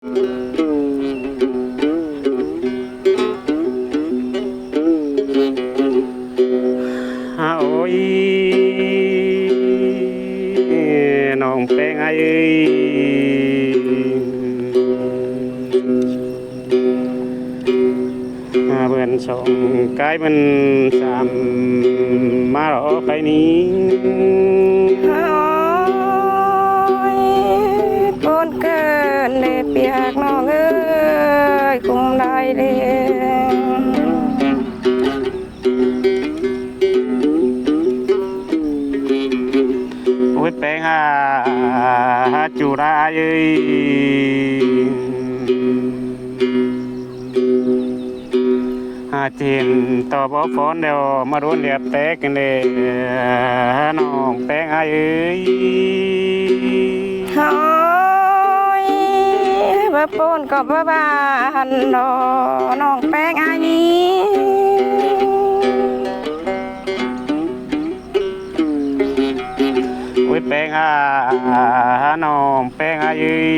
โอ้ยน้องแป้งเอ้ยเพื่อนส่งกายมันสามมาหรอไปนี้ปนเกินเลยเปียกน้องเอ้ยคุมได้เลยโอ้ยแป้งจูราเอ้ยเจนต่อบ่ฟ้อนเดี๋ยวมารุนเดียบแตกกันเลยน้องแป้งเอ้ยโอ้ยบ่ปนก็บ่บ้านน้องแป้งอันนี้โอ้ยแป้งน้องแป้งเอ้ย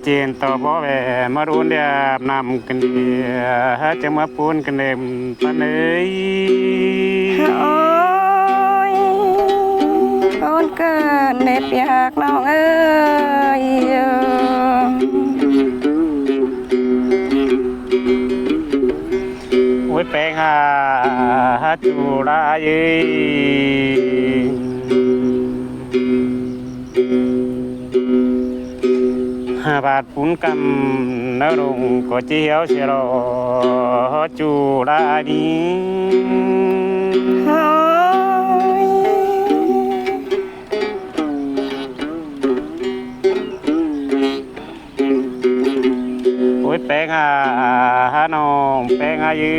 เจนต่อบ่แหวมารุนเดียบนำกันเดียจะมาปูนกันเดิมปะเนยโอ้ยปนเกินเลยเปียกน้องเอ้ยโอ้ยแป้งจูราเอ้ยบาดปุนกำนรงก็เจียวเสียรอจูราดีโอ้ยแป้งน้องแป้งยื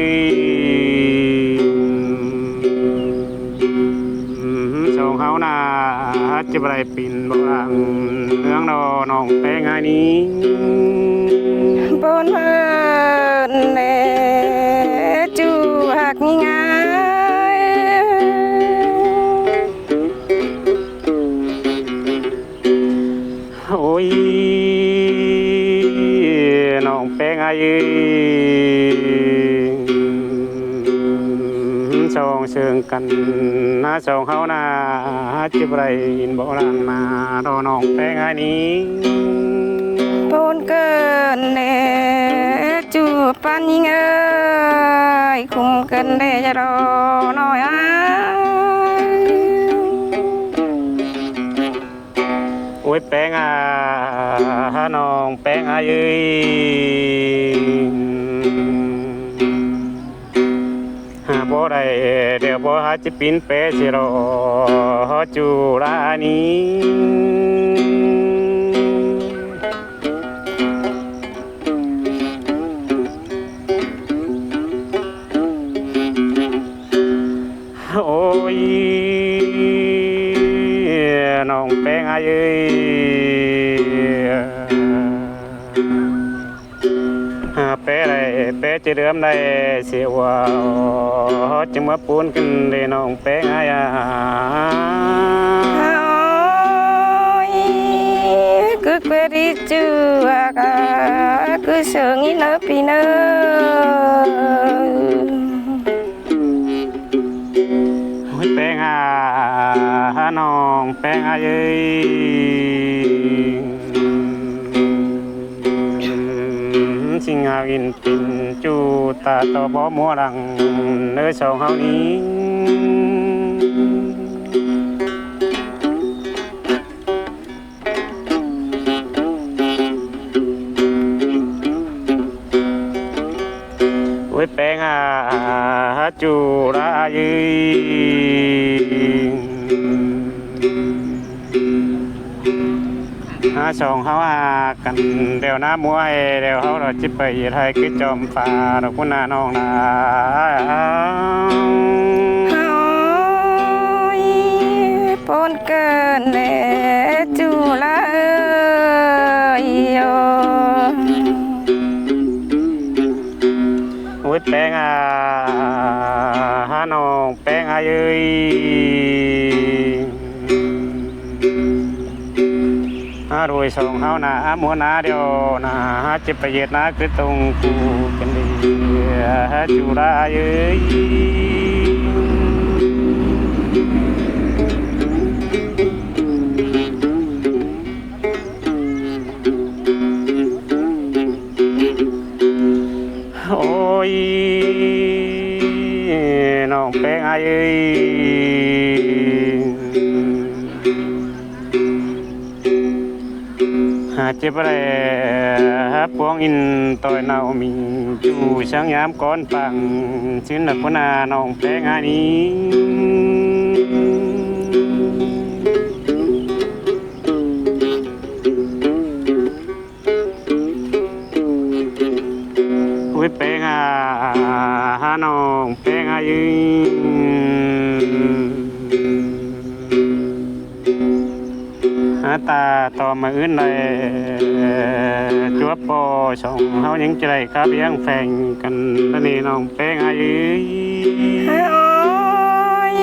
ส่งเขาหน้าจะไปปิ่นบางเรื่องน้องแป้งนี้ปนเอินเนจูหักง่ายโอ้ยน้องแป้งยืส่งเชิงกันส่งเขาหน้าจะไปบอกรังมาน้องแป้งนี้ปนเกินเนจูปันยิงเอ้ยคุมกันเดจะรอหน่อยโอ้ยแป้งน้องแป้งเอ้ยบ่ได้เดี๋ยวบ่จะปินเปสิรอจูรานี้โอ้ยน้องแป้งเอ้ยเป้ได้เป้จะเริ่มได้เสียว่าจึงมาปูนกันเลยน้องแป้งcứ quê đi chưa cứ sợ nghĩ nỡ pi nỡโอ้ยแป้งน้องแป้งเอ้ยสิงหาวินปินจูตาต่อบ่มัวรังเนื้อสองเฮานี้โอ้ยแป้งจูราเอ้ยส่งเขากันเดี๋ยวน้ามวยเดี๋ยวเขาเราจิไปไทยคือจอมฟ้าเราคุณน้าน้องนาปนเกินเนจูละโอ้ยแป้งน้องแป้งเอ้ย รวยสองเฮานามัวนาเดียวนาจะไปเย็ดนาคือตรงกูกันดีจุฬาเอ้ยโอ้ยน้องแป้งเอ้ยเจ็บอะไรปวงอินต่อยนามีจูช่างยามก้อนฟังชื่นหนักพนาน้องแป้งนี้แป้งน้องแป้งยืนตาต่อมาอื่นเลยจัวปอช่องเฮายังใจครับยังแฝงกันตอนนี้น้องแป้งโอ้ย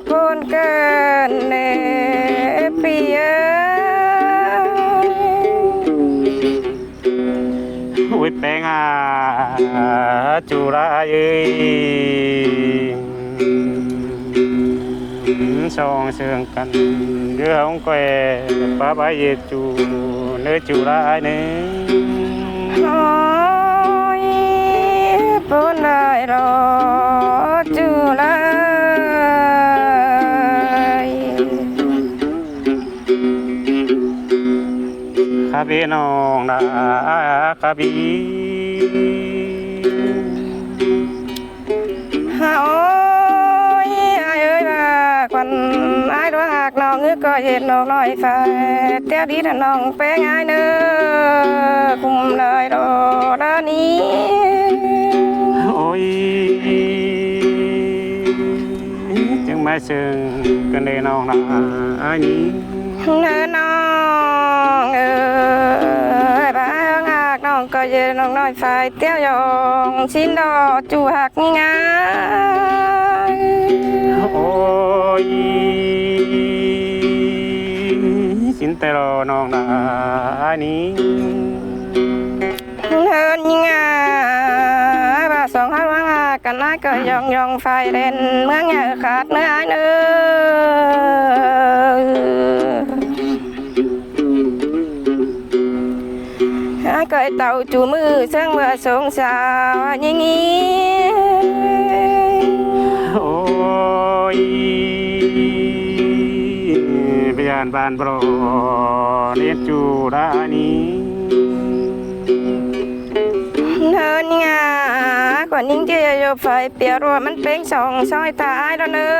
ปนเกินเนปีเอ้ยแป้งจุฬาสองเสื่องกันเรื่องแกป้าใบจูเนื้อจุฬาเนื้อโอ้ยปนได้รอจุฬาข้าพี่น้องนะข้าพี่ควันไอ้ดวงหักน้องเงือกก็เห็นน้องลอยฟ้าเตี้ยดีถ้าน้องแป้งไอ้เนื้อคุมเลยรอด้านนี้โอ้ยจึงไม่ซึ้งกันเลยน้องนะไอ้นี้เนื้อน้องบ้าหักน้องก็เห็นน้องลอยฟ้าเตี้ยยองชิ้นดอกจูหักงาโอ้ยสินแต่รอน้องนานี้เฮินยิงบาสองห้าวังกันน้าก็ยองไฟเด่นเมืองใหญ่ขาดเนื้อเนื้อก็เต่าจูมือเสื่องเมื่อสงสาวยิงงี้โอ้ยพยานบานโปรเนียจูรานีเนินงาก่อนยิ่งที่จะโยไฟเปียรัวมันเป็นสองซอยตายแล้วเนื้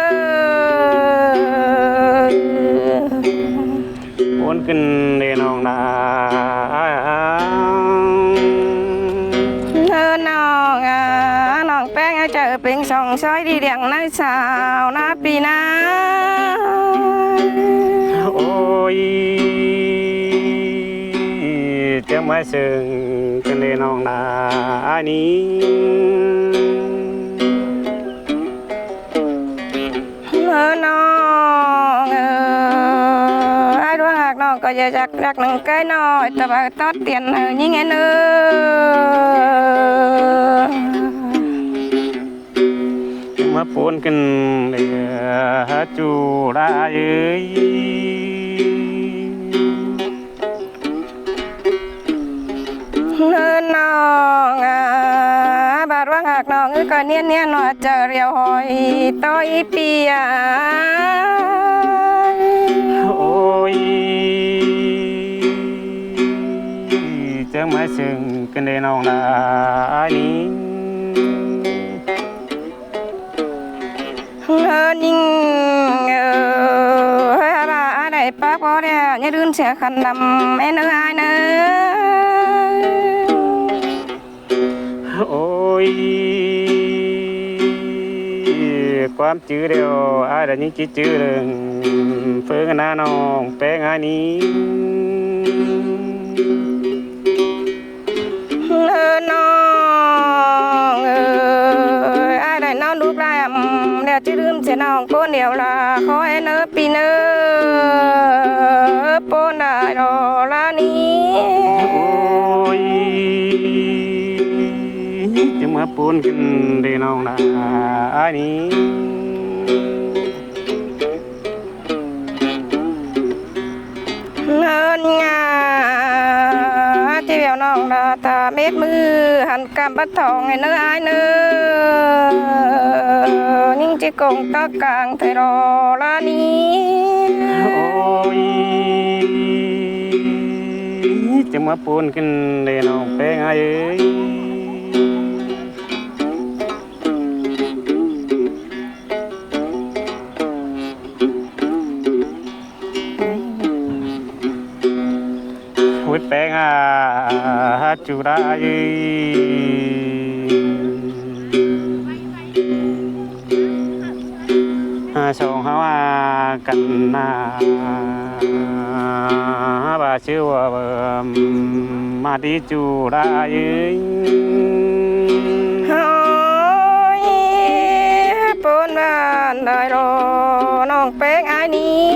อวนขึ้นเดนองนาน้องแป้งเจอเป็นสองซอยดีเดียงน้าสาวน้าปีนาโอ้ยจะมาซึ้งกันเลยน้องนานี้น้องไอ้ดวงหักน้องก็จะจักหนึ่งใกล้น้อยแต่ว่าตอดเตียนยิ่งไงเนื้อมาปนกันจูราเอ้ยน้องบาดว่าหากน้องก็เนียนหน่อยจะเรียวหอยต้อยเปียโอ้ยจะมาซึ้งกันเลยน้องนานี้นิ่งบ้าได้ป้าพอเนี่ยอย่าลืมเสียขันดำแม่เนื้อเนื้อโอ้ยความจื้อเดียวได้ยิ่งจื้อเรื่องเพื่อนน้องแป้งนี้น้องได้น้องลูกได้เดี๋ยวจะลืมเสียน้องคนเดียวละขอให้เนื้อปีเนื้อ ปูนกินดีน้องนะอันนี้เนินงาที่เวียวน้องดาตาเม็ดมือหันกำบัดทองให้เนื้อไอเนื้อยิ่งจิกงตะกลางไทยรอลานี้ โอ้ยจะมาปูนกินดีน้องเป็นไงเอ้ยวิแปงจุราสองเขากันนาบาชื่อว่ามาดีจุราโอ้ยปนบ้านได้รอน้องแป้งไอ้นี้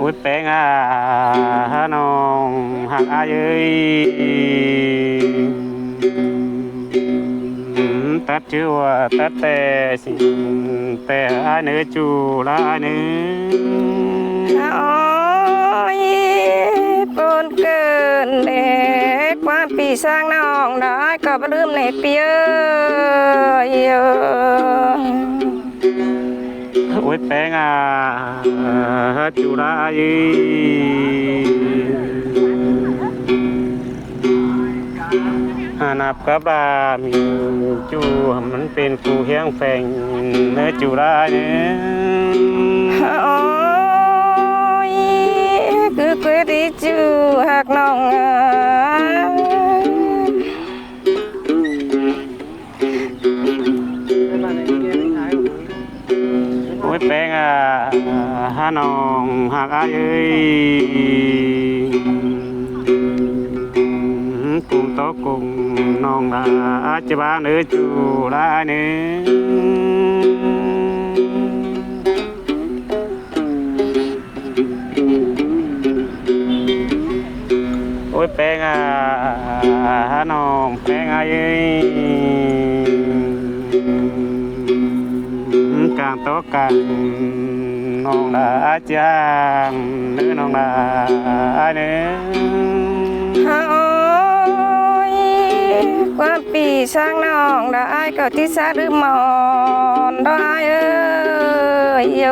วิแปงน้องหักอาเอ้ยตัดชื่อว่าตัดแต่สิแต่อาเนื้อจูราเนื้อ โอ้ยปนเกินเด็กความปีสร้างน้องได้ก็บ่ลืมในเปียโอ้ยแปงจุรานับกับรามีจูมันเป็นกูเฮียงแฝงเนื้อจุราเนี่ย โอ้ยคือคุยที่จูหักน้องโอ้ยแปงน้องหักอาเอ้ยกุ้งโตกุ้งน้องอาจะบ้าเนื้อจูราเนี่ยโอ้ยแปงน้องแปงเอ้ยกลางโต๊ะกลางน้องอาจางเนื้อน้องเนื้อ โอ้ยความปีสร้างน้องได้ก็ที่สาหรือมอนได้เอ้ยโย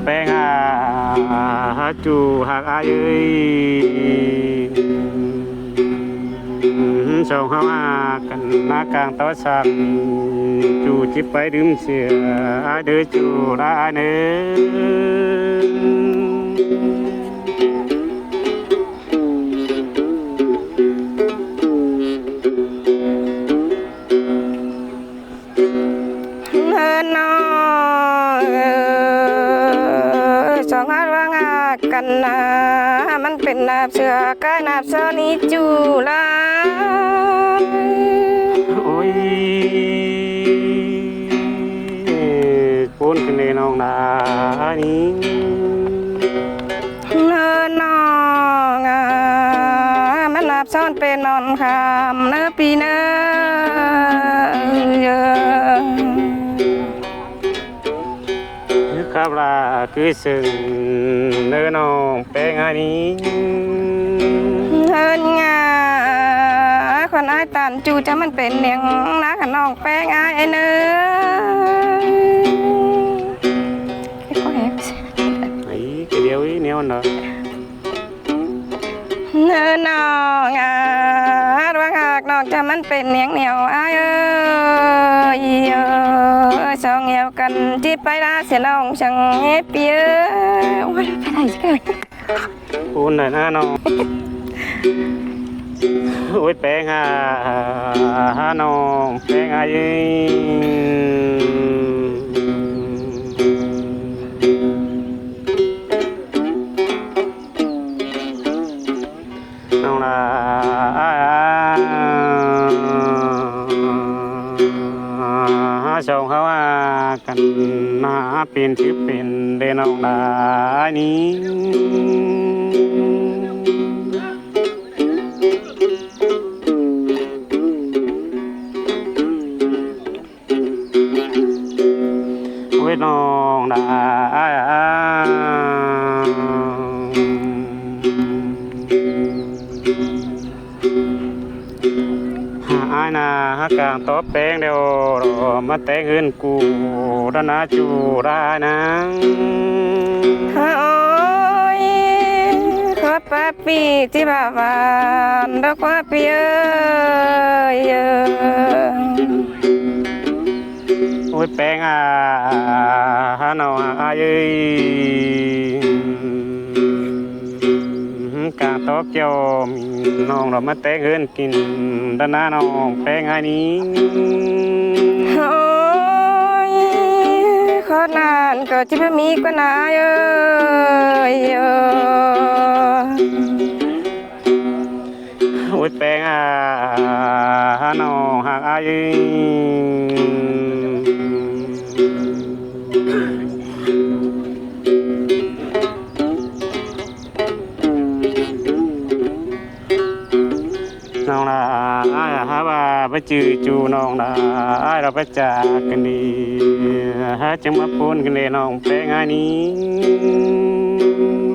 แป้งจูหักอาเอ้ยสองเขากันหน้ากลางโต๊ะสั่งจูจิบไปดื่มเสียเดือจูราเนื้เนินน้องสองหัดว่างากันนะมันเป็นนาบเสือกายนาบเสือนี้จูลา โอ้ยปูนขึ้นในน้องนานี้ เนินน้องมันนาบซ่อนเป็นนอนคำเนื้อปีเนื้อ ครับล่ะคือซึ่งเนื้อน้องแป้งอันนี้ เฮินงาคนไอ้ตันจูจะมันเป็นเนียงนะขน้องแป้งไอ้เนื้อก็เห็น ไอ้cái điều ấy neo nở เนื้อน้องดวงหากน้องจะมันเป็นเนียงเหนียวไอ้เอ้ยสองเหี่ยวกันที่ไปลาเสียน้องช่างเฮ็ดเปียโอ้ยไปไหนกัน buồn này na nó ôi bé ha nó bé ai nó là sông hao กันนาเป็นชื่อเป็นเดนองดานี้โอ้ยน้องดาหายนาฮักกางตบแป้งเดียวรอมาแต่งเงินกูดนาจูรานัง โอ้ยขอป้าปีที่บ้านดอกว่าปีเอ้ย โอ้ยแป้งฮาน้องเอ้ยกางตบเจียวน้องเรามาแต่งเงินกินดนาน้องแป้งนี้ โอ้ยขอนานก็จะไม่มีกว่านาเอ้ย โอ้ยแป้งฮาน้องหักเอ้ยน้องละหาว่าไปจือจูน้องละเราไปจากกันดีหาจังมาพูนกันเลยน้องแป้งนี้